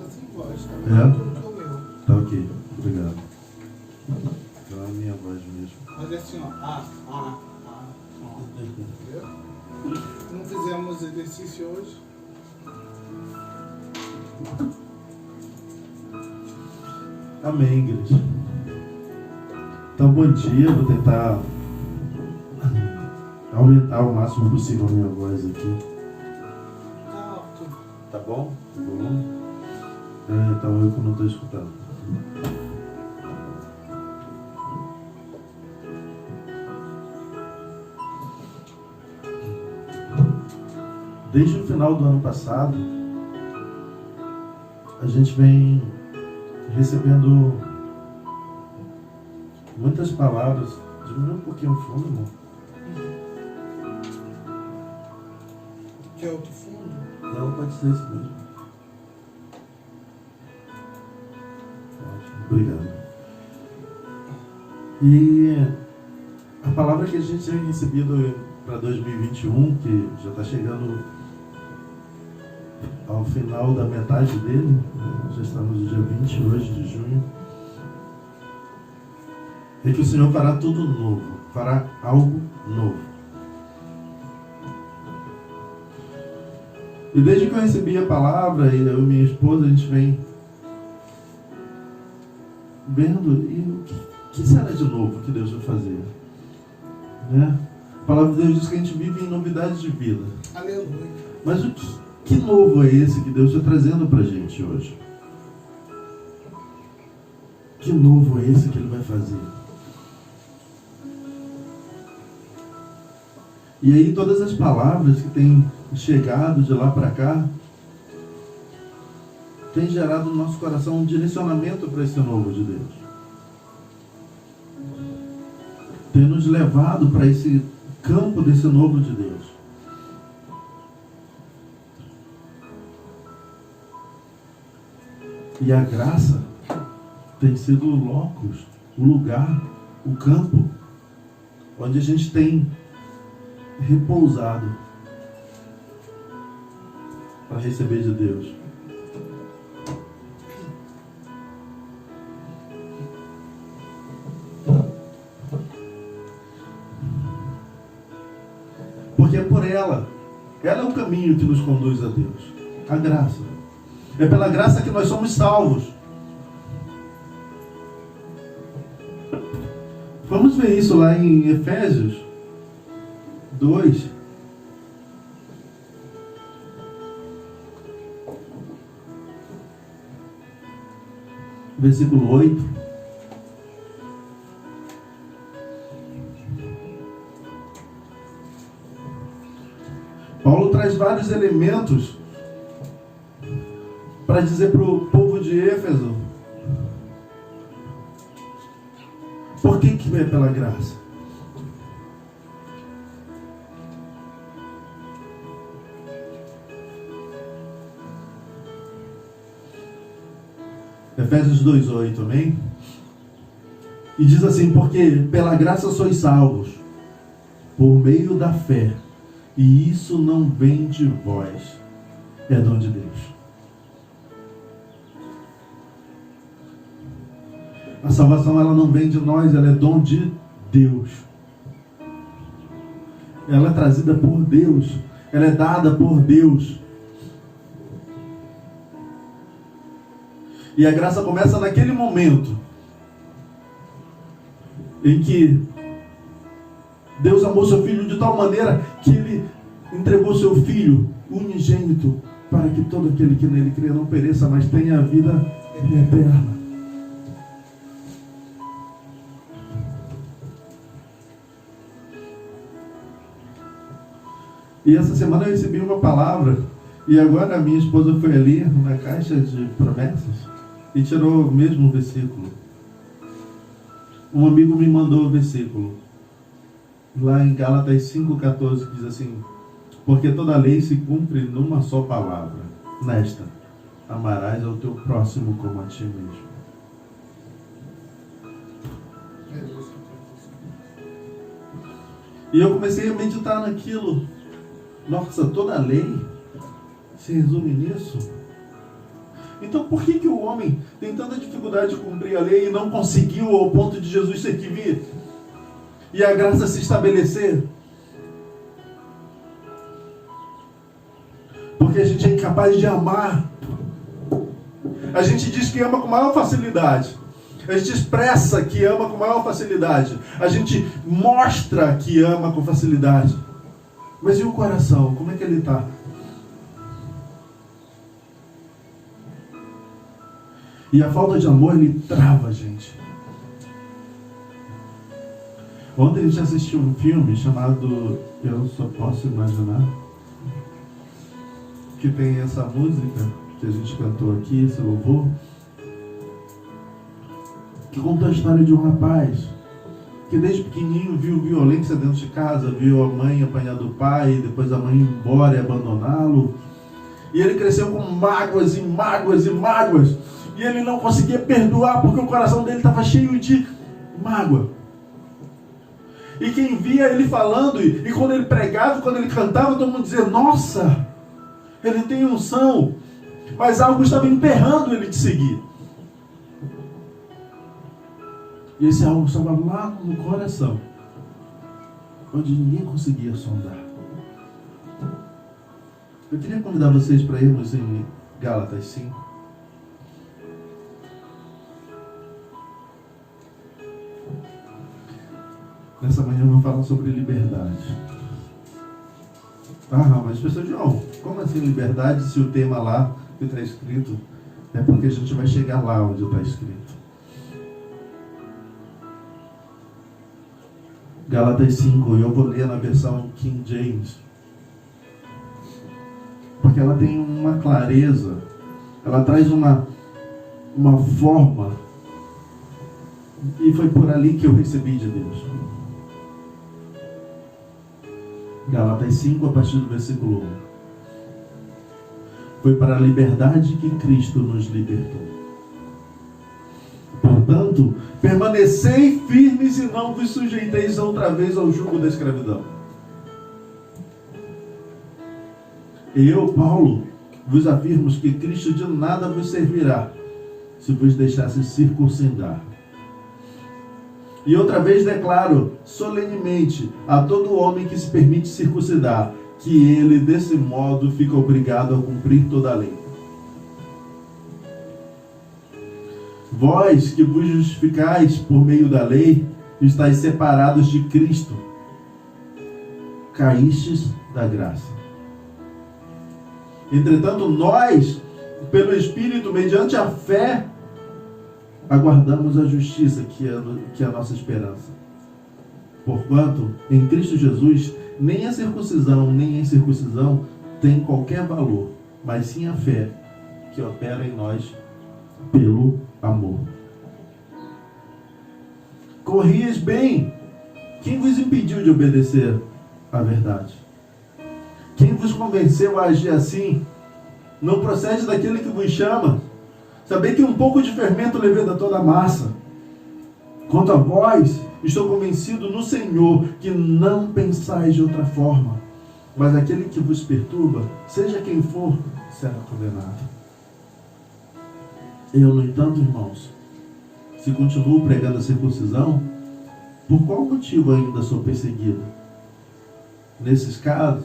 tá sem voz, tá? É? Tudo que é o meu. Tá ok, obrigado. Então é a minha voz mesmo. Mas é assim, ó. Entendeu? Não fizemos exercício hoje. Amém, igreja. Então, bom dia. Vou tentar aumentar o máximo possível a minha voz aqui. Tá alto. Tá bom? Tá bom? Então eu que não estou escutando. Desde o final do ano passado, a gente vem recebendo muitas palavras. Diminui um pouquinho o fundo, irmão. Que é outro fundo? Não, pode ser isso mesmo. Ótimo, obrigado. E a palavra que a gente tem recebido para 2021, que já está chegando ao final da metade dele, já estamos no dia 20 hoje de junho, é que o Senhor fará tudo novo, fará algo novo. E desde que eu recebi a palavra, eu e minha esposa, a gente vem vendo, e o que será de novo que Deus vai fazer? Né? A palavra de Deus diz que a gente vive em novidades de vida. Aleluia. Mas o que novo é esse que Deus está trazendo para a gente hoje? Que novo é esse que Ele vai fazer? E aí todas as palavras que têm chegado de lá para cá têm gerado no nosso coração um direcionamento para esse novo de Deus. Tem nos levado para esse campo desse novo de Deus. E a graça tem sido o locus, o lugar, o campo, onde a gente tem repousado para receber de Deus. Porque é por ela é o caminho que nos conduz a Deus, a graça. É pela graça que nós somos salvos. Vamos ver isso lá em Efésios 2. Versículo 8. Paulo traz vários elementos para dizer para o povo de Éfeso por que é pela graça. Efésios 2:8, amém? E diz assim: porque pela graça sois salvos por meio da fé, e isso não vem de vós, é dom de Deus. A salvação, ela não vem de nós, ela é dom de Deus. Ela é trazida por Deus, ela é dada por Deus. E a graça começa naquele momento em que Deus amou seu Filho de tal maneira que Ele entregou seu Filho unigênito para que todo aquele que nele crê não pereça, mas tenha a vida eterna. E essa semana eu recebi uma palavra, e agora a minha esposa foi ali na caixa de promessas e tirou o mesmo versículo. Um amigo me mandou o versículo lá em Gálatas 5,14, que diz assim: porque toda lei se cumpre numa só palavra, nesta: amarás ao teu próximo como a ti mesmo. E eu comecei a meditar naquilo. Nossa, toda a lei se resume nisso. Então por que o homem tem tanta dificuldade de cumprir a lei e não conseguiu ao ponto de Jesus ter que vir e a graça se estabelecer? Porque a gente é incapaz de amar. A gente diz que ama com maior facilidade. A gente expressa que ama com maior facilidade. A gente mostra que ama com facilidade. Mas e o coração? Como é que ele está? E a falta de amor, ele trava a gente. Ontem a gente assistiu um filme chamado Eu Só Posso Imaginar, que tem essa música que a gente cantou aqui, esse louvor, que conta a história de um rapaz que desde pequenininho viu violência dentro de casa, viu a mãe apanhar do pai, depois a mãe ir embora e abandoná-lo, e ele cresceu com mágoas e mágoas e mágoas, e ele não conseguia perdoar porque o coração dele estava cheio de mágoa. E quem via ele falando, e quando ele pregava, quando ele cantava, todo mundo dizia: nossa, ele tem unção, mas algo estava emperrando ele de seguir. E esse algo estava lá no coração, onde ninguém conseguia sondar. Eu queria convidar vocês para irmos em Gálatas 5. Nessa manhã eu vou falar sobre liberdade. Mas pessoal, João, como assim liberdade se o tema lá que está escrito é porque a gente vai chegar lá onde está escrito? Gálatas 5, eu vou ler na versão King James, porque ela tem uma clareza, ela traz uma forma, e foi por ali que eu recebi de Deus. Gálatas 5, a partir do versículo 1. Foi para a liberdade que Cristo nos libertou. Portanto, permanecei firmes e não vos sujeiteis outra vez ao jugo da escravidão. Eu, Paulo, vos afirmo que Cristo de nada vos servirá se vos deixasse circuncidar. E outra vez declaro solenemente a todo homem que se permite circuncidar, que ele desse modo fica obrigado a cumprir toda a lei. Vós que vos justificais por meio da lei, estáis separados de Cristo, caístes da graça. Entretanto, nós, pelo Espírito, mediante a fé, aguardamos a justiça, que é a nossa esperança. Porquanto, em Cristo Jesus, nem a circuncisão, nem a incircuncisão tem qualquer valor, mas sim a fé que opera em nós pelo amor. Corrias bem. Quem vos impediu de obedecer à verdade? Quem vos convenceu a agir assim? Não procede daquele que vos chama. Sabei que um pouco de fermento leveda toda a massa. Quanto a vós, estou convencido no Senhor que não pensais de outra forma, mas aquele que vos perturba, seja quem for, será condenado. Eu, no entanto, irmãos, se continuo pregando a circuncisão, por qual motivo ainda sou perseguido? Nesses casos,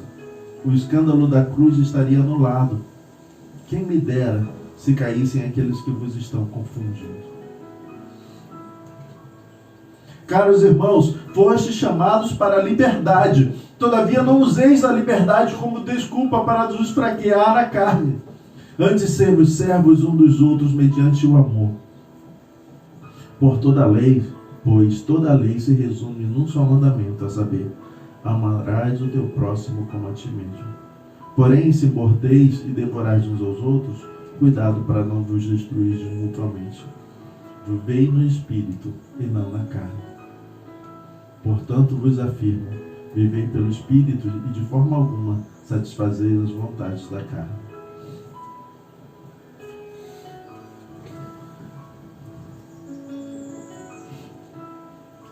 o escândalo da cruz estaria anulado. Quem me dera se caíssem aqueles que vos estão confundindo. Caros irmãos, fostes chamados para a liberdade. Todavia não useis a liberdade como desculpa para nos fraquear a carne. Antes servos servos um dos outros mediante o amor. Por toda a lei, pois toda a lei se resume num só mandamento, a saber, amarás o teu próximo como a ti mesmo. Porém, se mordeis e devorais uns aos outros, cuidado para não vos destruir mutuamente. Vivei no Espírito e não na carne. Portanto, vos afirmo, vivei pelo Espírito e de forma alguma satisfazeis as vontades da carne.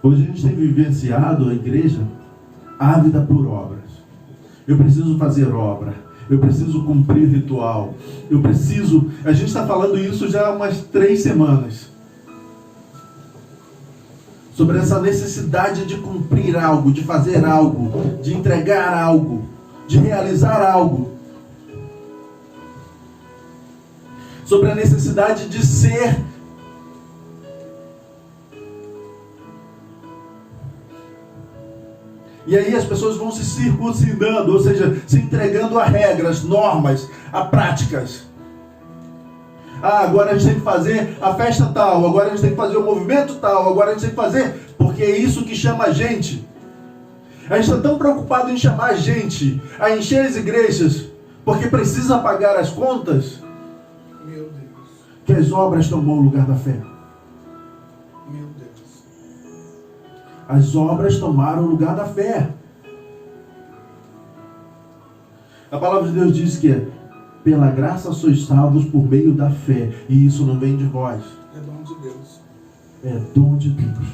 Hoje a gente tem vivenciado a igreja ávida por obras. Eu preciso fazer obra. Eu preciso cumprir ritual. Eu preciso... A gente está falando isso já há umas 3 semanas. Sobre essa necessidade de cumprir algo, de fazer algo, de entregar algo, de realizar algo. Sobre a necessidade de ser. E aí as pessoas vão se circuncidando, ou seja, se entregando a regras, normas, a práticas. Agora a gente tem que fazer a festa tal, agora a gente tem que fazer o movimento tal, agora a gente tem que fazer, porque é isso que chama a gente. A gente está tão preocupado em chamar a gente, a encher as igrejas, porque precisa pagar as contas, Meu Deus. que as obras tomam o lugar da fé. Meu Deus. As obras tomaram o lugar da fé. A palavra de Deus diz que pela graça sois salvos por meio da fé. E isso não vem de vós. É dom de Deus. É dom de Deus.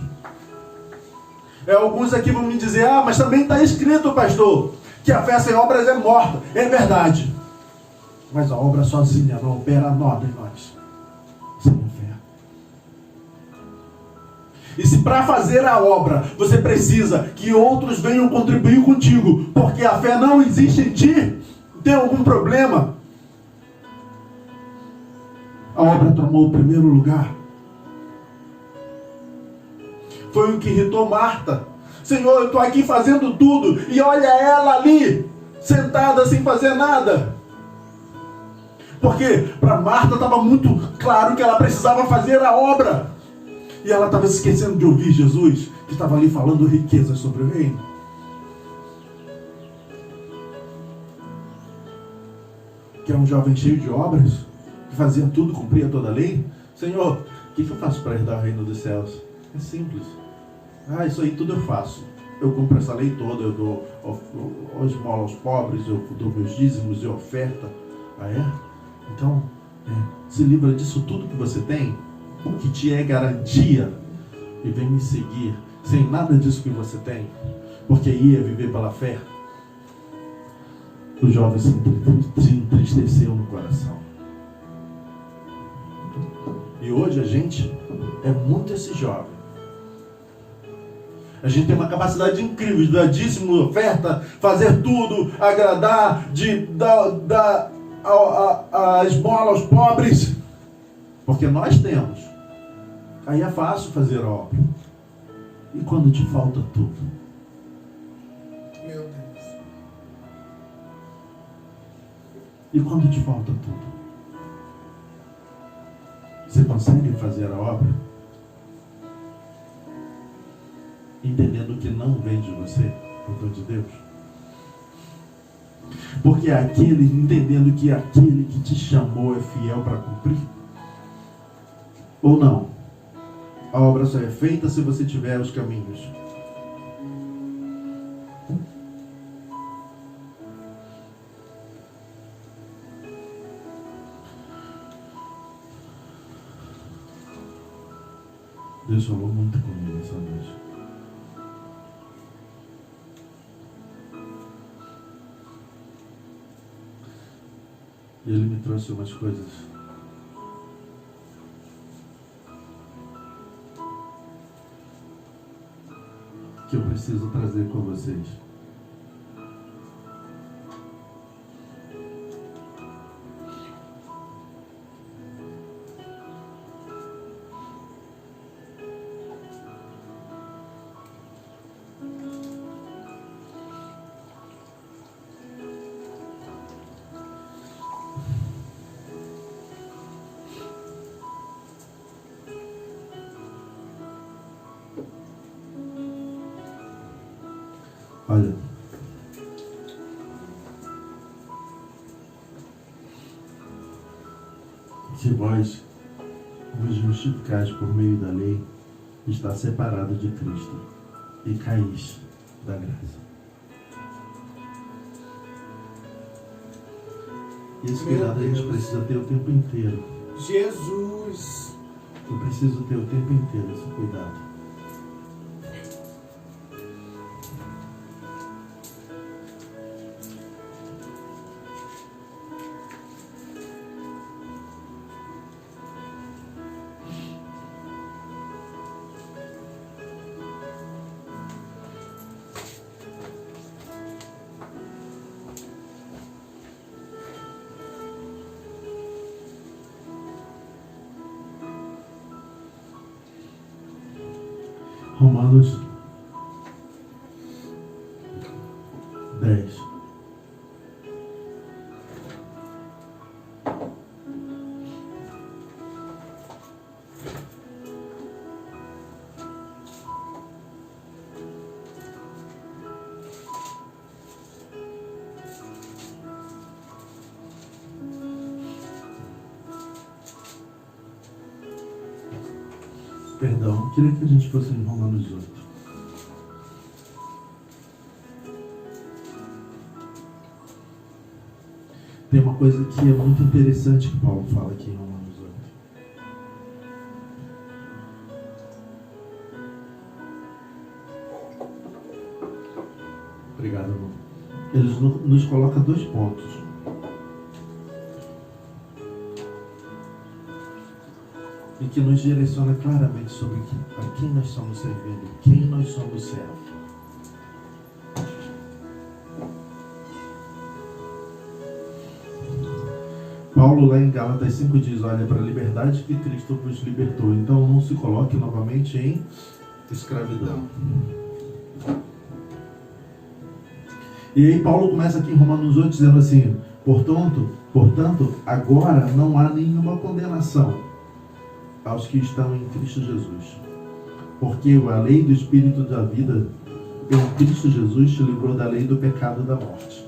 Alguns aqui vão me dizer, mas também está escrito, pastor, que a fé sem obras é morta. É verdade. Mas a obra sozinha não opera nada em nós. Sem a fé. E se para fazer a obra você precisa que outros venham contribuir contigo, porque a fé não existe em ti, tem algum problema? A obra tomou o primeiro lugar. Foi o que irritou Marta. Senhor, eu estou aqui fazendo tudo e olha ela ali, sentada sem fazer nada. Porque para Marta estava muito claro que ela precisava fazer a obra. E ela estava esquecendo de ouvir Jesus, que estava ali falando riquezas sobre o reino. Que é um jovem cheio de obras, que fazia tudo, cumpria toda a lei. Senhor, o que eu faço para herdar o reino dos céus? É simples. Isso aí tudo eu faço. Eu cumpro essa lei toda, eu dou esmola aos pobres, eu dou meus dízimos e oferta. Então, se livra disso tudo que você tem, o que te é garantia, e vem me seguir, sem nada disso que você tem, porque ia viver pela fé. O jovem se entristeceu no coração. E hoje a gente é muito esse jovem. A gente tem uma capacidade incrível de dar dízimo, oferta, fazer tudo, agradar, de dar a esmola aos pobres. Porque nós temos. Aí é fácil fazer a obra. E quando te falta tudo? Meu Deus. E quando te falta tudo? Você consegue fazer a obra? Entendendo que não vem de você, o dom de Deus. Porque entendendo que aquele que te chamou é fiel para cumprir? Ou não? A obra só é feita se você tiver os caminhos. Deus falou muito comigo essa noite. E Ele me trouxe umas coisas que eu preciso trazer com vocês. Olha, se vós vos justificais por meio da lei, está separado de Cristo e caís da graça. E esse cuidado a gente precisa ter o tempo inteiro. Jesus. Eu preciso ter o tempo inteiro esse cuidado. Romanos 10. Perdão, queria que a gente fosse em Romanos 8. Tem uma coisa que é muito interessante que Paulo fala aqui em Romanos 8. Obrigado, irmão. Ele nos coloca 2 pontos. E que nos direciona claramente sobre a quem nós somos servindo, quem nós somos servos. Paulo lá em Gálatas 5 diz, olha, para a liberdade que Cristo vos libertou, então não se coloque novamente em escravidão. E aí Paulo começa aqui em Romanos 8 dizendo assim, portanto, agora não há nenhuma condenação aos que estão em Cristo Jesus. Porque a lei do Espírito da vida em Cristo Jesus te livrou da lei do pecado e da morte.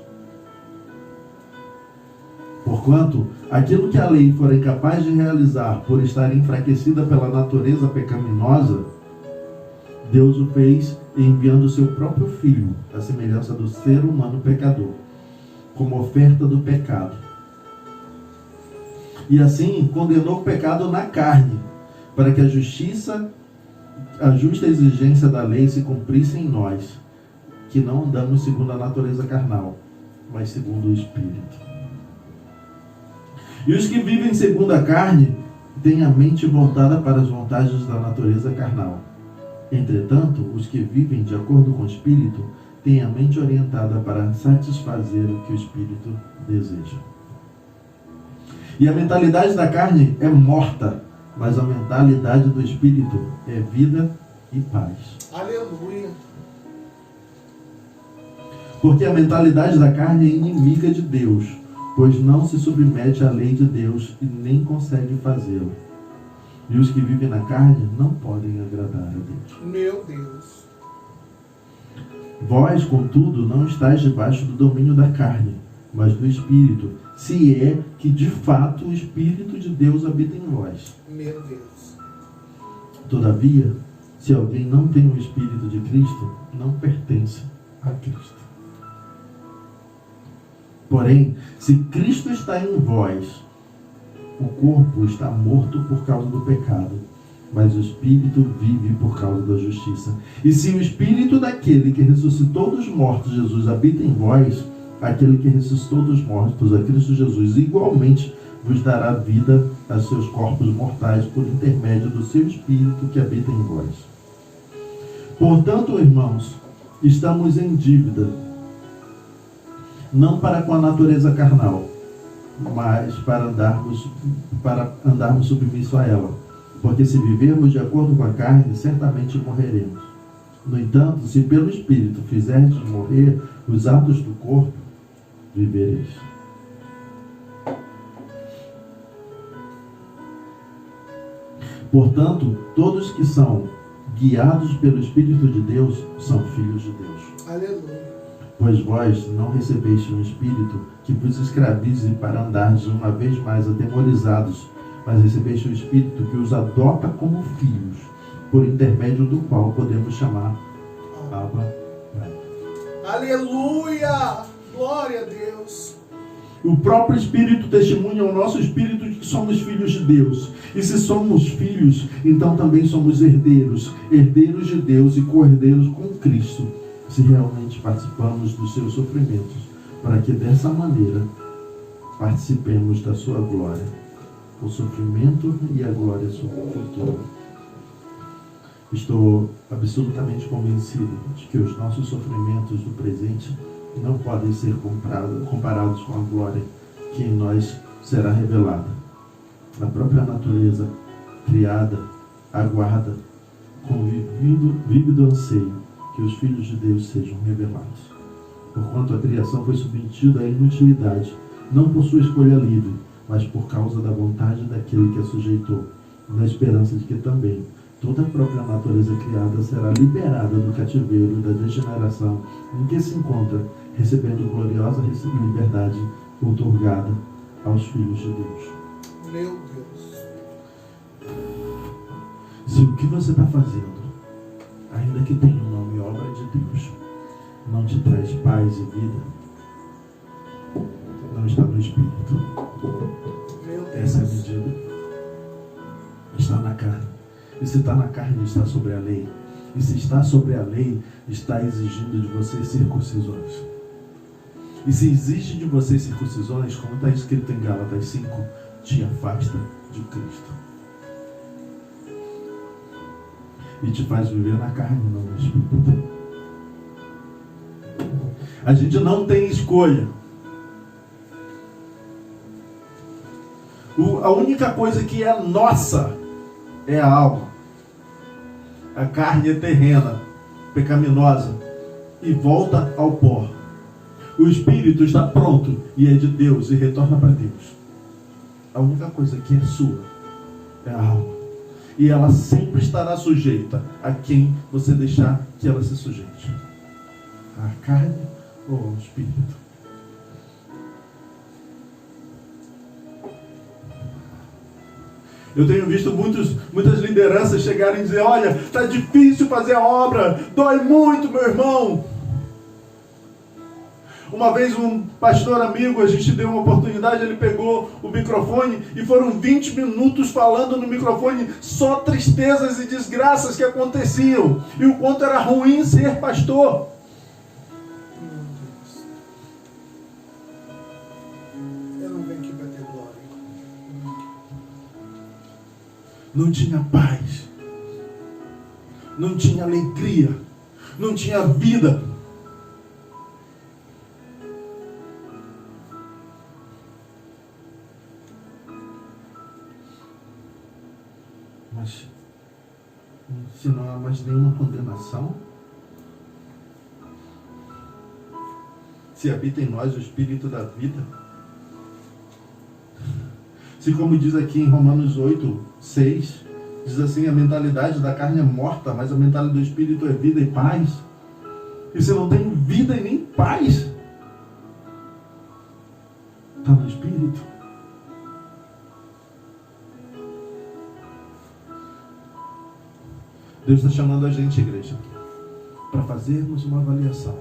Porquanto, aquilo que a lei fora incapaz de realizar por estar enfraquecida pela natureza pecaminosa, Deus o fez enviando o seu próprio Filho, à semelhança do ser humano pecador, como oferta do pecado. E assim condenou o pecado na carne, para que a justa exigência da lei se cumprisse em nós, que não andamos segundo a natureza carnal, mas segundo o Espírito. E os que vivem segundo a carne têm a mente voltada para as vontades da natureza carnal. Entretanto, os que vivem de acordo com o Espírito têm a mente orientada para satisfazer o que o Espírito deseja. E a mentalidade da carne é morta, mas a mentalidade do Espírito é vida e paz. Aleluia. Porque a mentalidade da carne é inimiga de Deus, pois não se submete à lei de Deus e nem consegue fazê-lo. E os que vivem na carne não podem agradar a Deus. Meu Deus. Vós, contudo, não estáis debaixo do domínio da carne, mas do Espírito, se é que de fato o Espírito de Deus habita em vós. Meu Deus. Todavia, se alguém não tem o Espírito de Cristo, não pertence a Cristo. Porém, se Cristo está em vós, o corpo está morto por causa do pecado, mas o Espírito vive por causa da justiça. E se o Espírito daquele que ressuscitou dos mortos, Jesus, habita em vós, aquele que ressuscitou dos mortos, a Cristo Jesus, igualmente vos dará vida a seus corpos mortais por intermédio do seu Espírito que habita em vós. Portanto, irmãos, estamos em dívida, não para com a natureza carnal, mas para andarmos submissos a ela. Porque se vivermos de acordo com a carne, certamente morreremos. No entanto, se pelo Espírito fizerdes morrer os atos do corpo, vivereis. Portanto, todos que são guiados pelo Espírito de Deus são filhos de Deus. Aleluia. Pois vós não recebeste um espírito que vos escravize para andardes uma vez mais atemorizados, mas recebeste um espírito que os adota como filhos, por intermédio do qual podemos chamar Abba, Pai. Aleluia! Glória a Deus. O próprio Espírito testemunha ao nosso espírito de que somos filhos de Deus. E se somos filhos, então também somos herdeiros, herdeiros de Deus e co-herdeiros com Cristo, se realmente participamos dos seus sofrimentos, para que dessa maneira participemos da sua glória. O sofrimento e a glória são futura. Estou absolutamente convencido de que os nossos sofrimentos do presente não podem ser comparados com a glória que em nós será revelada. A própria natureza criada aguarda com vívido anseio que os filhos de Deus sejam revelados. Porquanto a criação foi submetida à inutilidade, não por sua escolha livre, mas por causa da vontade daquele que a sujeitou, na esperança de que também toda a própria natureza criada será liberada do cativeiro da degeneração em que se encontra, recebendo gloriosa liberdade outorgada aos filhos de Deus. Meu Deus. Se o que você está fazendo, ainda que tenha um nome e obra de Deus, não te traz paz e vida, não está no Espírito. Meu Deus. Essa é a medida. Está na carne. E se está na carne, está sobre a lei. E se está sobre a lei, está exigindo de você circuncisões. E se exige de você circuncisões, como está escrito em Gálatas 5, te afasta de Cristo. E te faz viver na carne, não no Espírito. A gente não tem escolha. A única coisa que é nossa é a alma. A carne é terrena, pecaminosa, e volta ao pó. O Espírito está pronto e é de Deus e retorna para Deus. A única coisa que é sua é a alma. E ela sempre estará sujeita a quem você deixar que ela se sujeite. À carne ou ao Espírito. Eu tenho visto muitas lideranças chegarem e dizer: olha, está difícil fazer a obra, dói muito, meu irmão. Uma vez um pastor amigo, a gente deu uma oportunidade, ele pegou o microfone e foram 20 minutos falando no microfone só tristezas e desgraças que aconteciam e o quanto era ruim ser pastor. Eu não venho aqui para ter glória. Não tinha paz, não tinha alegria, não tinha vida. Mas se não há mais nenhuma condenação, se habita em nós o Espírito da vida, se, como diz aqui em Romanos 8, 6, diz assim: a mentalidade da carne é morta, mas a mentalidade do Espírito é vida e paz. E se não tem vida e nem paz, está no Espírito. Deus está chamando a gente, igreja, para fazermos uma avaliação.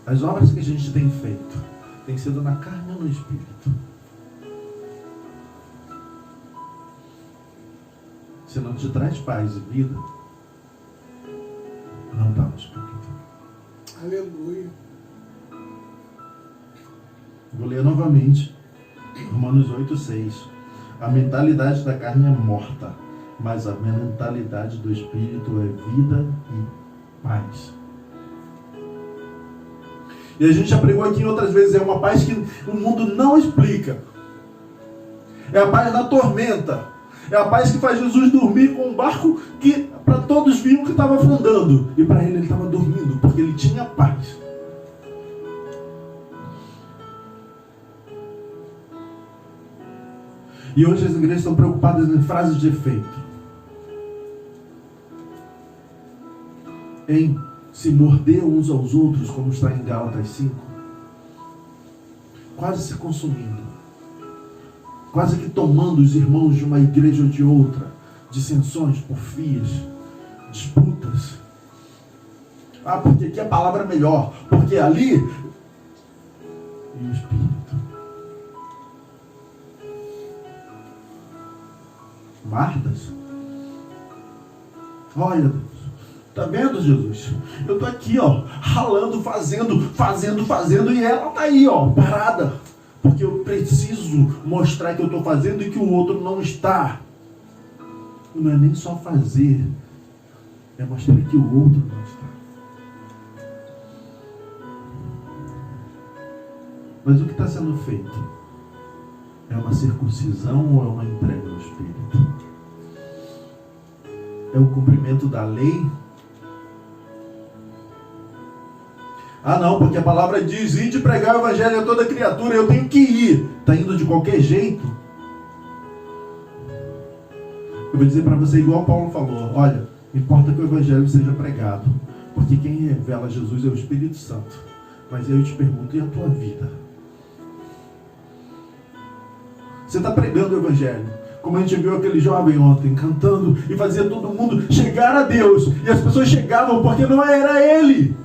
As obras que a gente tem feito têm sido na carne ou no Espírito? Se não te traz paz e vida, não está no Espírito. Aleluia. Vou ler novamente. Romanos 8, 6. A mentalidade da carne é morta, mas a mentalidade do Espírito é vida e paz. E a gente já pregou aqui outras vezes, é uma paz que o mundo não explica. É a paz na tormenta. É a paz que faz Jesus dormir com um barco que para todos viam que estava afundando. E para ele estava dormindo, porque ele tinha paz. E hoje as igrejas estão preocupadas em frases de efeito. Em se morder uns aos outros, como está em Gálatas 5. Quase se consumindo. Quase que tomando os irmãos de uma igreja ou de outra. Dissensões, porfias, disputas. Ah, porque aqui a palavra é melhor. Porque ali... E o Espírito. Martas. Olha, Deus. Tá vendo, Jesus? Eu tô aqui, ó, ralando, fazendo, e ela tá aí, ó, parada. Porque eu preciso mostrar que eu tô fazendo e que o outro não está. Não é nem só fazer, é mostrar que o outro não está. Mas o que está sendo feito? É uma circuncisão ou é uma entrega ao Espírito? é o cumprimento da lei? Ah não, porque a palavra diz, ide pregar o evangelho a toda criatura, eu tenho que ir. Está indo de qualquer jeito? Eu vou dizer para você, igual Paulo falou, olha, importa que o evangelho seja pregado, porque quem revela Jesus é o Espírito Santo. Mas eu te pergunto, e a tua vida? Você está pregando o evangelho, como a gente viu aquele jovem ontem, cantando e fazia todo mundo chegar a Deus, e as pessoas chegavam porque não era ele.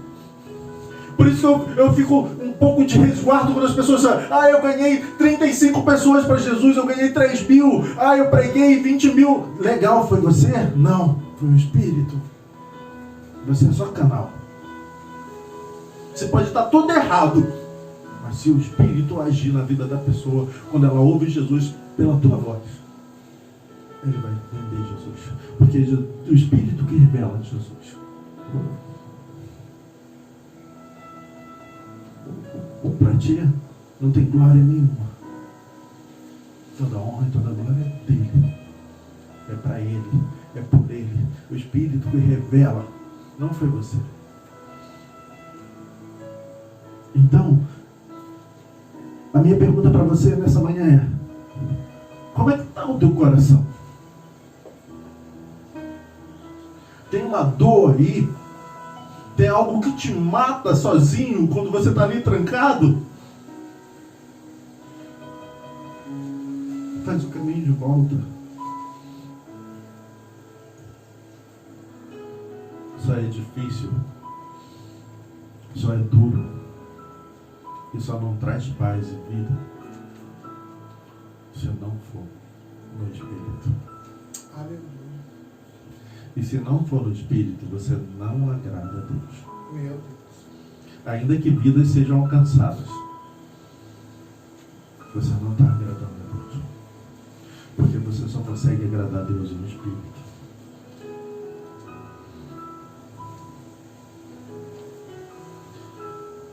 Por isso eu fico um pouco de resguardo quando as pessoas falam, eu ganhei 35 pessoas para Jesus, eu ganhei 3 mil, eu preguei 20 mil. Legal, foi você? Não, foi o Espírito. Você é só canal. Você pode estar tudo errado, mas se o Espírito agir na vida da pessoa, quando ela ouve Jesus pela tua voz, ele vai entender Jesus. Porque é o Espírito que revela Jesus. Para ti não tem glória nenhuma. Toda honra e toda glória é dele. É para ele. É por ele. O Espírito que revela. Não foi você. Então, a minha pergunta para você nessa manhã é: como é que está o teu coração? Tem uma dor aí? Tem algo que te mata sozinho quando você está ali trancado? Faz o caminho de volta. Só é difícil. Só é duro. E só não traz paz e vida se não for no Espírito. Aleluia. E se não for no Espírito, você não agrada a Deus. Meu Deus. Ainda que vidas sejam alcançadas, você não está agradando a Deus. Porque você só consegue agradar a Deus no Espírito.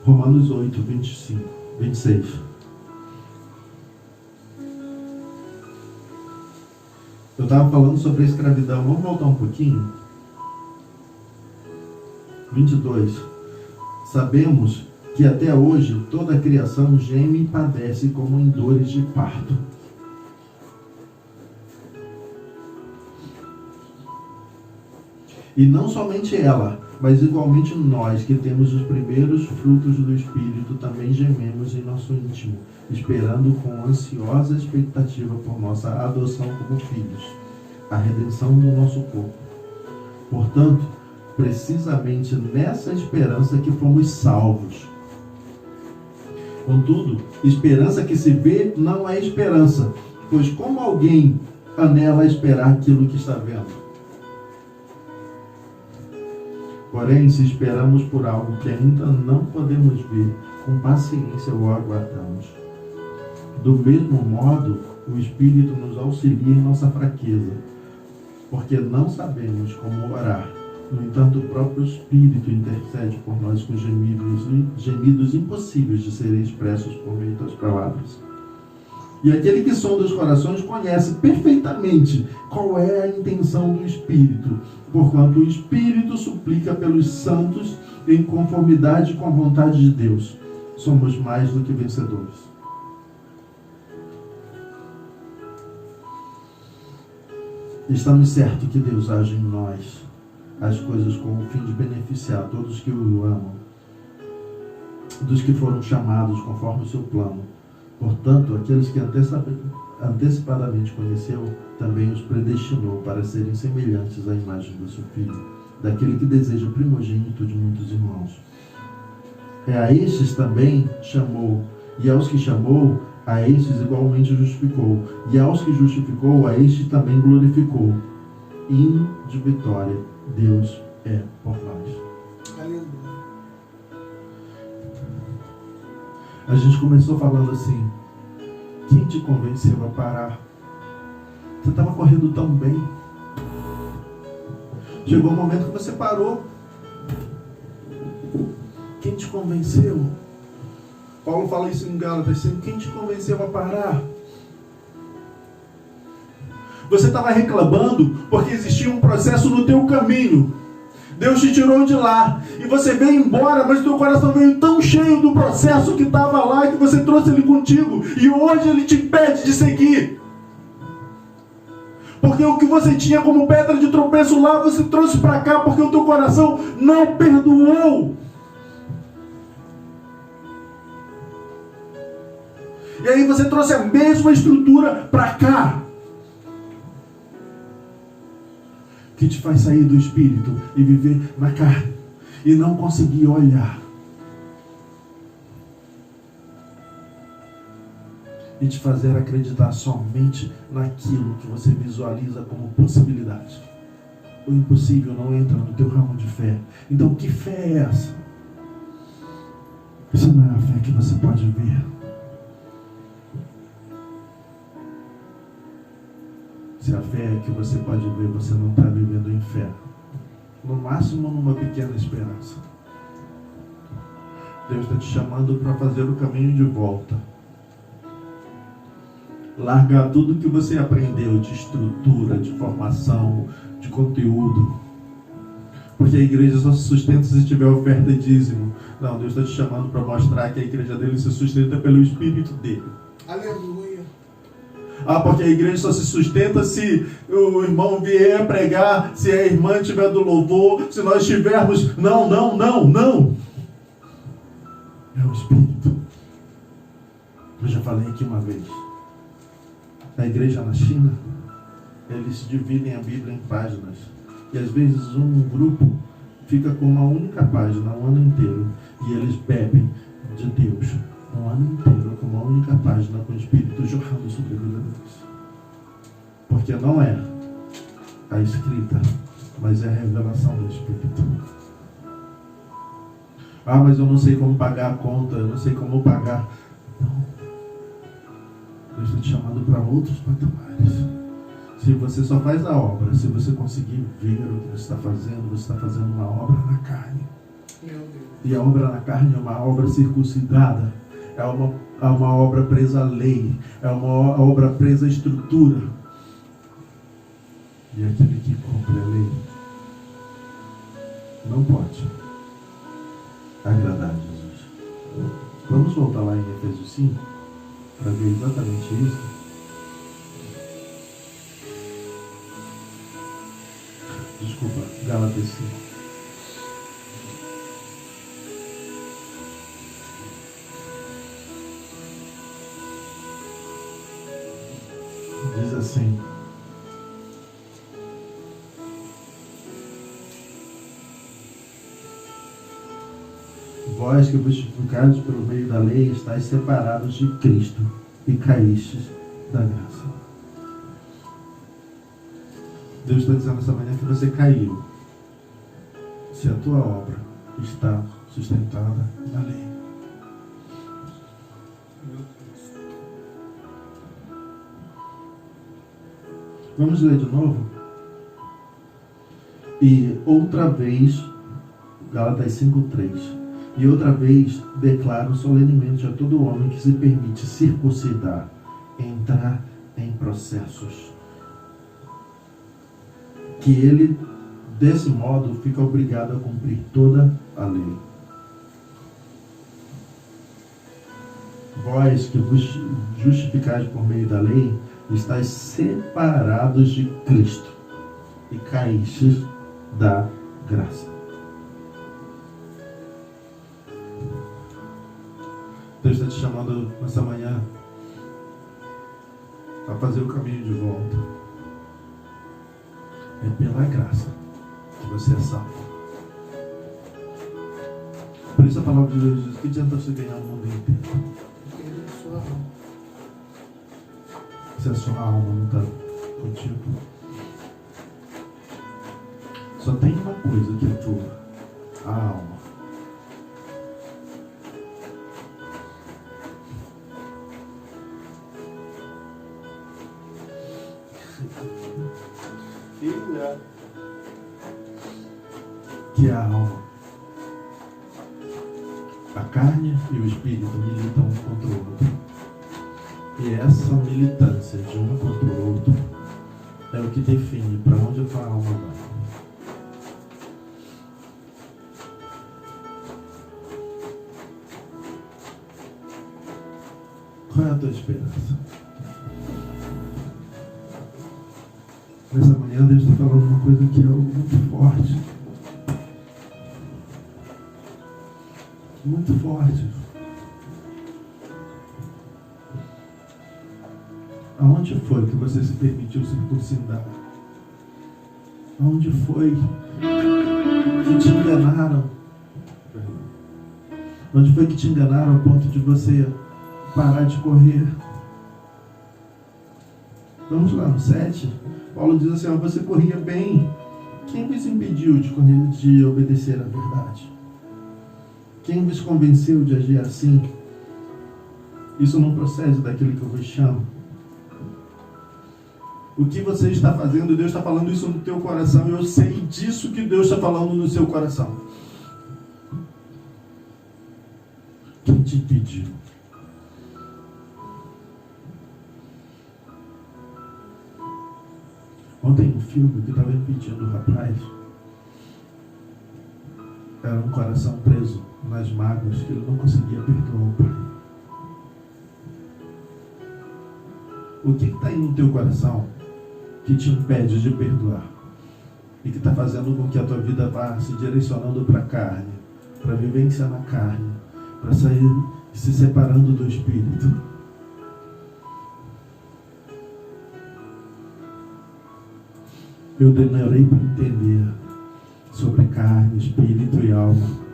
Romanos 8, 26. Eu estava falando sobre a escravidão. Vamos voltar um pouquinho? 22. Sabemos que até hoje toda a criação geme e padece como em dores de parto. E não somente ela, mas igualmente nós que temos os primeiros frutos do Espírito também gememos em nosso íntimo, esperando com ansiosa expectativa por nossa adoção como filhos, a redenção do nosso corpo. Portanto, precisamente nessa esperança que fomos salvos. Contudo, esperança que se vê não é esperança, pois como alguém anela esperar aquilo que está vendo? Porém, se esperamos por algo que ainda não podemos ver, com paciência o aguardamos. Do mesmo modo, o Espírito nos auxilia em nossa fraqueza, porque não sabemos como orar. No entanto, o próprio Espírito intercede por nós com gemidos impossíveis de serem expressos por meio das palavras. E aquele que sonda os corações conhece perfeitamente qual é a intenção do Espírito, porquanto o Espírito suplica pelos santos em conformidade com a vontade de Deus. Somos mais do que vencedores. Estamos certos que Deus age em nós as coisas com o fim de beneficiar todos que o amam, dos que foram chamados conforme o seu plano. Portanto, aqueles que antecipadamente conheceu, também os predestinou para serem semelhantes à imagem do seu Filho, daquele que deseja o primogênito de muitos irmãos. A estes também chamou, e aos que chamou, a estes igualmente justificou, e aos que justificou, a estes também glorificou. Hino de vitória, Deus é por nós. Aleluia. A gente começou falando assim: quem te convenceu a parar? Você estava correndo tão bem. Chegou um momento que você parou. Quem te convenceu? Paulo fala isso em Gálatas, quem te convenceu a parar? Você estava reclamando porque existia um processo no teu caminho. Deus te tirou de lá e você veio embora, mas teu coração veio tão cheio do processo que estava lá, que você trouxe ele contigo, e hoje ele te pede de seguir. Porque o que você tinha como pedra de tropeço lá, você trouxe para cá, porque o teu coração não perdoou. E aí você trouxe a mesma estrutura para cá, que te faz sair do espírito e viver na carne, e não conseguir olhar, e te fazer acreditar somente naquilo que você visualiza como possibilidade. O impossível não entra no teu ramo de fé. Então, que fé é essa? Isso não é a fé que você pode ver. Se a fé que você pode ver, você não está vivendo em fé. No máximo, numa pequena esperança. Deus está te chamando para fazer o caminho de volta. Largar tudo que você aprendeu de estrutura, de formação, de conteúdo. Porque a igreja só se sustenta se tiver oferta e dízimo. Não, Deus está te chamando para mostrar que a igreja dele se sustenta pelo Espírito dele. Aleluia. Porque a igreja só se sustenta se o irmão vier pregar, se a irmã estiver do louvor, se nós estivermos... Não. É o Espírito. Eu já falei aqui uma vez. A igreja na China, eles dividem a Bíblia em páginas. E às vezes um grupo fica com uma única página o ano inteiro. E eles bebem de Deus um ano inteiro com uma única página, com o Espírito jorrando sobre a vida deles. Porque não é a escrita, mas é a revelação do Espírito. Mas eu não sei como pagar a conta, eu não sei como pagar. Não. Deus está te chamando para outros patamares. Se você só faz a obra, se você conseguir ver o que você está fazendo uma obra na carne. E a obra na carne é uma obra circuncidada, é uma obra presa à lei, é uma obra presa à estrutura. E aquele que cumpre a lei não pode agradar a Jesus. Vamos voltar lá em Efésios 5 para ver exatamente isso. Desculpa, Gálatas 5. Diz assim: vós que vos justificados pelo meio da lei, estáis separados de Cristo e caístes da graça. Deus está dizendo essa manhã que você caiu, se a tua obra está sustentada na lei. Vamos ler de novo? E outra vez, Gálatas 5:3. E outra vez declaro solenemente a todo homem que se permite circuncidar, entrar em processos, que ele, desse modo, fica obrigado a cumprir toda a lei. Vós que vos justificais por meio da lei, estáis separados de Cristo e caístes da graça. Deus está te chamando nessa manhã a fazer o caminho de volta. É pela graça que você é salvo. Por isso a palavra de Deus diz: que adianta você ganhar o mundo inteiro se a sua alma não está contigo? Só tem uma coisa que é tua: a alma. Que é a alma. A carne e o espírito militam um contra o outro. E essa militância de um contra o outro é o que define para onde a tua alma vai. Qual é a tua esperança? Nessa manhã Deus está falando uma coisa que é algo muito forte. Muito forte. Aonde foi que você se permitiu circuncidar? Aonde foi que te enganaram? Onde foi que te enganaram a ponto de você parar de correr? Vamos lá no 7. Paulo diz assim: você corria bem. Quem vos impediu de obedecer à verdade? Quem vos convenceu de agir assim? Isso não procede daquilo que eu vos chamo. O que você está fazendo, Deus está falando isso no teu coração. E eu sei disso que Deus está falando no seu coração. Quem te impediu? Ontem um filme que estava impedindo o rapaz era um coração preso nas mágoas que ele não conseguia perdoar o pai. O que está aí no teu coração que te impede de perdoar e que está fazendo com que a tua vida vá se direcionando para a carne, para a vivência na carne, para sair se separando do Espírito? Eu demorei para entender sobre carne, espírito e alma.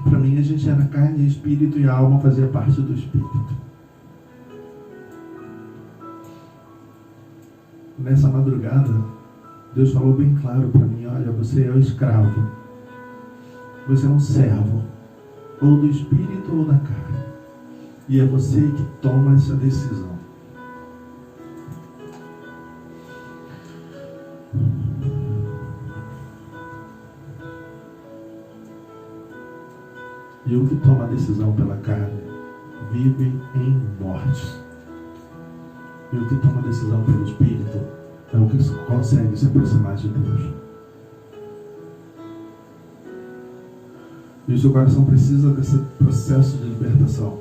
Para mim, a gente era carne, espírito e alma fazia parte do Espírito. Nessa madrugada, Deus falou bem claro para mim: olha, você é o escravo, você é um servo, ou do Espírito ou da carne, e é você que toma essa decisão. E o que toma a decisão pela carne vive em morte. E o que toma a decisão pelo Espírito é o que consegue se aproximar de Deus. E o seu coração precisa desse processo de libertação.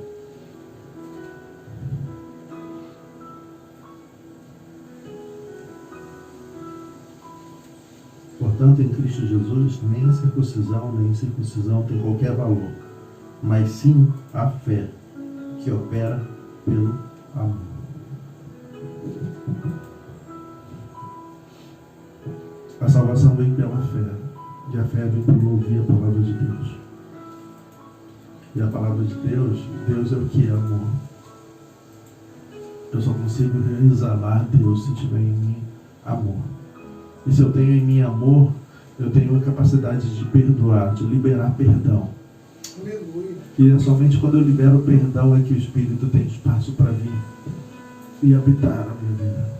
Portanto, em Cristo Jesus, nem a circuncisão nem a incircuncisão tem qualquer valor, mas sim a fé que opera pelo amor. A salvação vem pela fé, e a fé vem por ouvir a palavra de Deus. E a palavra de Deus, Deus é o que é amor. Eu só consigo exalar Deus se tiver em mim amor. E se eu tenho em mim amor, eu tenho a capacidade de perdoar, de liberar perdão. Aleluia. E é somente quando eu libero o perdão é que o Espírito tem espaço para vir e habitar na minha vida.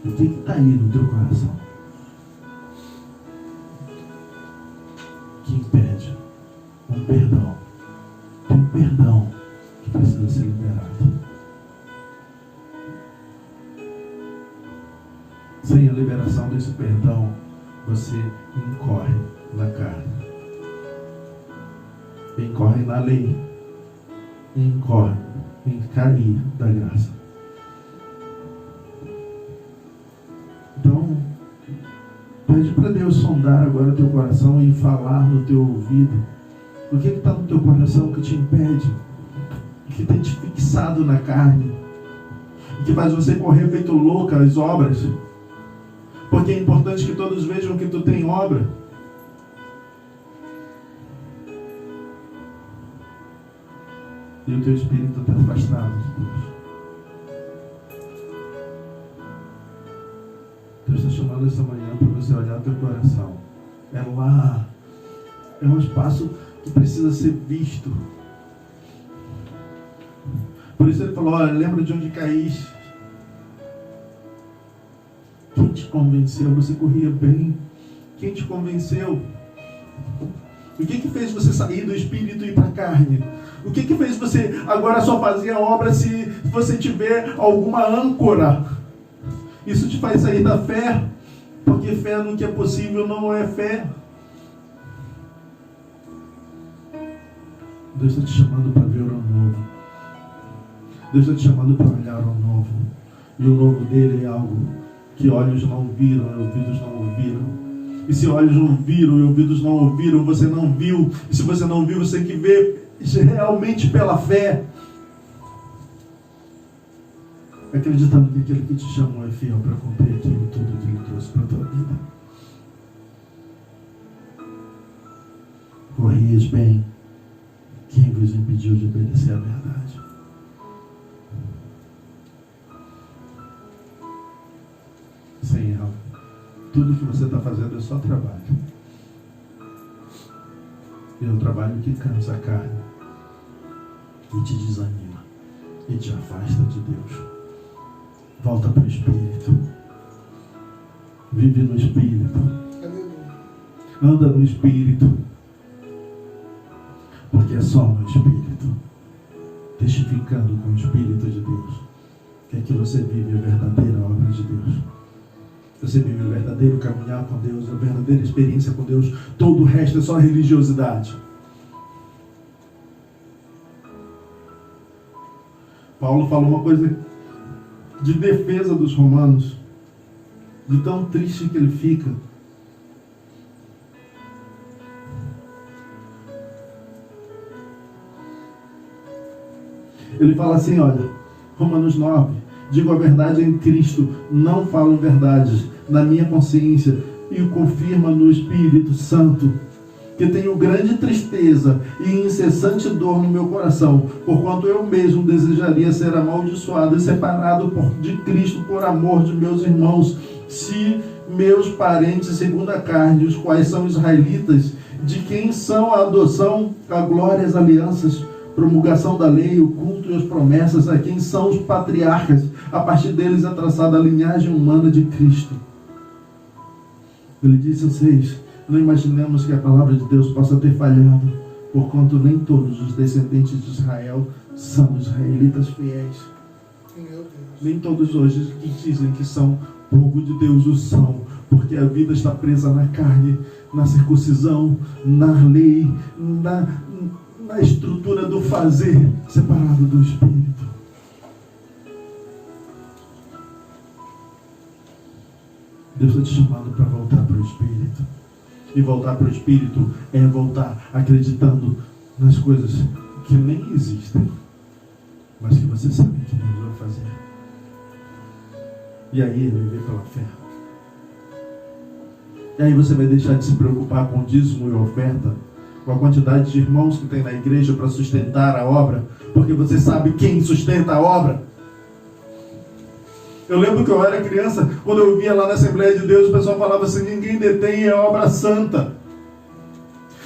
O que está aí no teu coração que impede um perdão? Tem um perdão que precisa ser liberado. Sem a liberação desse perdão, você incorre na carne, incorre na lei, incorre em cair da graça. Então, pede para Deus sondar agora o teu coração e falar no teu ouvido. O que está no teu coração que te impede, que tem te fixado na carne, que faz você correr feito louca às obras? Porque é importante que todos vejam que tu tem obra. E o teu espírito está afastado de Deus. Deus está chamando essa manhã para você olhar o teu coração. É lá. É um espaço que precisa ser visto. Por isso ele falou: olha, lembra de onde caíste. Quem te convenceu? Você corria bem. Quem te convenceu? O que fez você sair do espírito e ir para a carne? O que fez você agora só fazer a obra se você tiver alguma âncora? Isso te faz sair da fé, porque fé no que é possível não é fé. Deus está te chamando para ver o novo. Deus está te chamando para olhar o novo. E o novo dele é algo que olhos não viram e ouvidos não ouviram. E se olhos não viram e ouvidos não ouviram, você não viu. E se você não viu, você tem que ver realmente pela fé, acreditando que aquele que te chamou é fiel para cumprir aquilo tudo que ele trouxe para a tua vida. Corrieis bem quem vos impediu de obedecer à verdade. Sem ela, tudo que você está fazendo é só trabalho. E é um trabalho que cansa a carne e te desanima e te afasta de Deus. Volta para o Espírito. Vive no Espírito. Anda no Espírito. Porque é só no Espírito, testificando com o Espírito de Deus, que aqui você vive a verdadeira obra de Deus. Você vive o verdadeiro caminhar com Deus, a verdadeira experiência com Deus. Todo o resto é só religiosidade. Paulo falou uma coisa de defesa dos romanos, de tão triste que ele fica. Ele fala assim, olha, Romanos 9, digo a verdade em Cristo, não falo verdades na minha consciência, e o confirma no Espírito Santo, que tenho grande tristeza e incessante dor no meu coração, porquanto eu mesmo desejaria ser amaldiçoado e separado de Cristo por amor de meus irmãos, se meus parentes segundo a carne, os quais são israelitas, de quem são a adoção, a glória, as alianças, promulgação da lei, o culto e as promessas, a quem são os patriarcas, a partir deles é traçada a linhagem humana de Cristo. Ele disse a vocês, não imaginemos que a palavra de Deus possa ter falhado, porquanto nem todos os descendentes de Israel são israelitas fiéis. Nem todos hoje que dizem que são povo de Deus o são, porque a vida está presa na carne, na circuncisão, na lei, na estrutura do fazer, separado do Espírito. Deus está te chamando para voltar para o Espírito. E voltar para o Espírito é voltar acreditando nas coisas que nem existem, mas que você sabe que Deus vai fazer. E aí é viver pela fé. E aí você vai deixar de se preocupar com dízimo e oferta, com a quantidade de irmãos que tem na igreja para sustentar a obra, porque você sabe quem sustenta a obra. Eu lembro que eu era criança, quando eu via lá na Assembleia de Deus, o pessoal falava assim, ninguém detém a obra santa.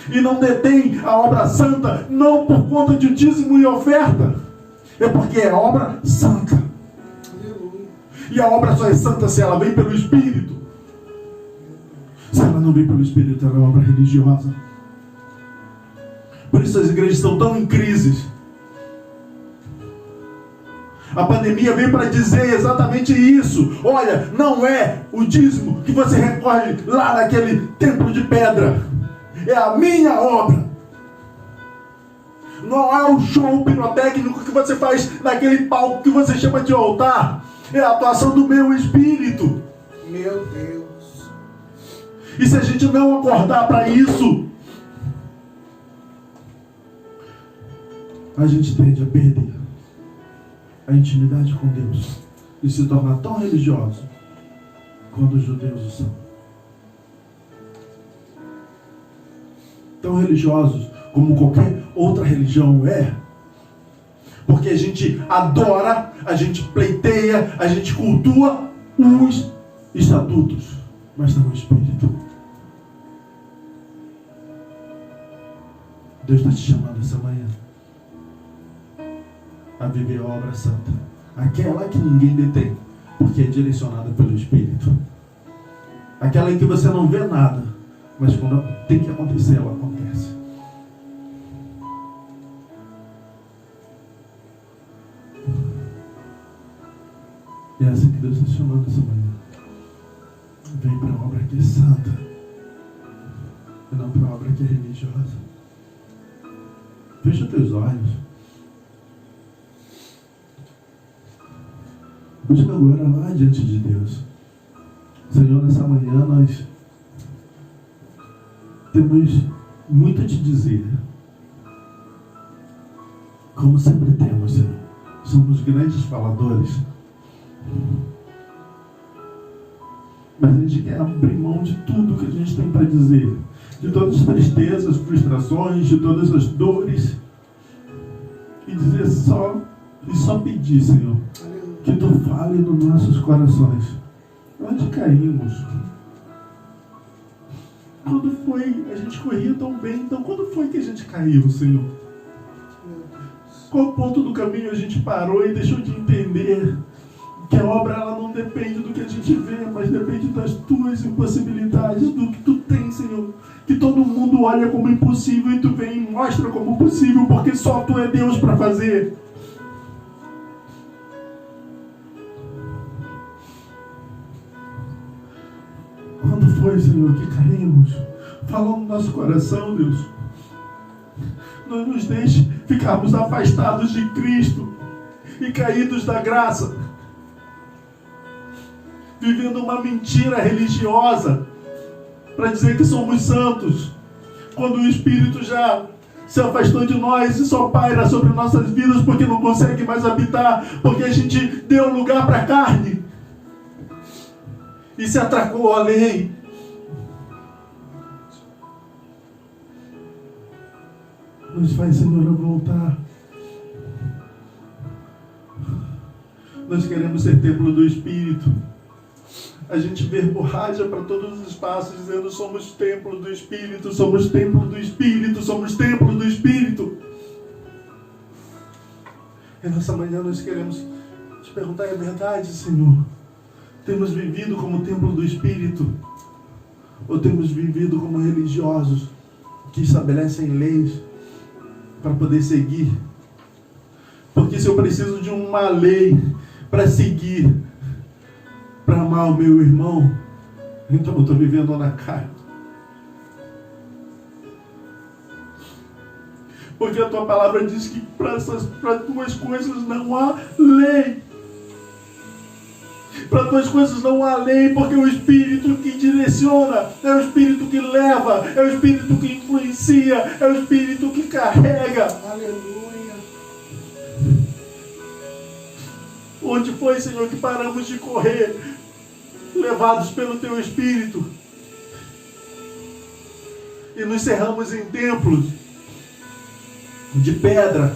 E não detém a obra santa, não por conta de dízimo e oferta, é porque é obra santa. E a obra só é santa se ela vem pelo Espírito. Se ela não vem pelo Espírito, ela é uma obra religiosa. Por isso as igrejas estão tão em crise. A pandemia veio para dizer exatamente isso. Olha, não é o dízimo que você recolhe lá naquele templo de pedra. É a minha obra. Não é o show pirotécnico que você faz naquele palco que você chama de altar. É a atuação do meu Espírito. Meu Deus. E se a gente não acordar para isso, a gente tende a perder a intimidade com Deus e se tornar tão religioso quando os judeus o são. Tão religiosos como qualquer outra religião é. Porque a gente adora, a gente pleiteia, a gente cultua os estatutos, mas não o Espírito. Deus está te chamando essa manhã a viver a obra santa, aquela que ninguém detém, porque é direcionada pelo Espírito, aquela em que você não vê nada, mas quando tem que acontecer, ela acontece. E é assim que Deus está chamando essa manhã. Vem para a obra que é santa, e não para a obra que é religiosa. Fecha teus olhos. Busca agora lá diante de Deus. Senhor, nessa manhã nós temos muito a te dizer. Como sempre temos, Senhor. Somos grandes faladores. Mas a gente quer abrir mão de tudo que a gente tem para dizer. De todas as tristezas, frustrações, de todas as dores. E dizer só pedir, Senhor, que Tu fale nos nossos corações. Onde caímos? Quando foi? A gente corria tão bem, então quando foi que a gente caiu, Senhor? Qual ponto do caminho a gente parou e deixou de entender que a obra ela não depende do que a gente vê, mas depende das Tuas impossibilidades, do que Tu tens, Senhor. Que todo mundo olha como impossível e Tu vem e mostra como possível, porque só Tu é Deus para fazer. Quando foi, Senhor, que caímos? Fala no nosso coração, Deus. Não nos deixe ficarmos afastados de Cristo e caídos da graça, vivendo uma mentira religiosa para dizer que somos santos, quando o Espírito já se afastou de nós e só paira sobre nossas vidas porque não consegue mais habitar, porque a gente deu lugar para a carne e se atracou à lei. Nos faz, Senhor, a voltar. Nós queremos ser templo do Espírito. A gente verborragia para todos os espaços dizendo: somos templo do Espírito, somos templo do Espírito, somos templo do Espírito. E nessa manhã nós queremos te perguntar: é verdade, Senhor? Temos vivido como templo do Espírito? Ou temos vivido como religiosos que estabelecem leis para poder seguir? Porque se eu preciso de uma lei para seguir, para amar o meu irmão, então eu estou vivendo na carne. Porque a Tua palavra diz que para Tuas coisas não há lei. Para Tuas coisas não há lei, porque o Espírito que direciona, é o Espírito que leva, é o Espírito que influencia, é o Espírito que carrega. Aleluia. Onde foi, Senhor, que paramos de correr, levados pelo Teu Espírito, e nos cerramos em templos de pedra?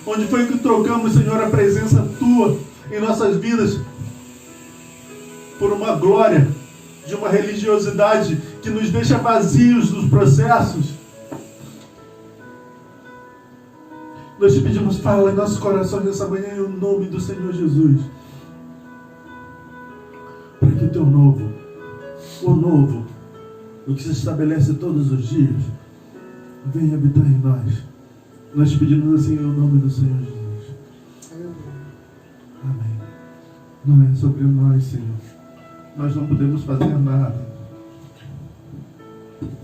Onde foi que trocamos, Senhor, a presença Tua em nossas vidas por uma glória de uma religiosidade que nos deixa vazios dos processos? Nós te pedimos, fala em nossos corações nessa manhã, em nome do Senhor Jesus, para que o Teu novo, o que se estabelece todos os dias, venha habitar em nós. Nós te pedimos assim em nome do Senhor Jesus. Amém. Não é sobre nós, Senhor. Nós não podemos fazer nada.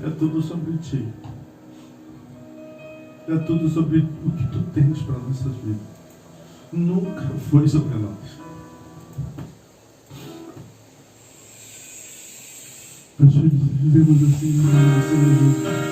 É tudo sobre Ti. É tudo sobre o que Tu tens para nossas vidas. Nunca foi sobre nós. Nós te dizemos assim em nome do Senhor Jesus.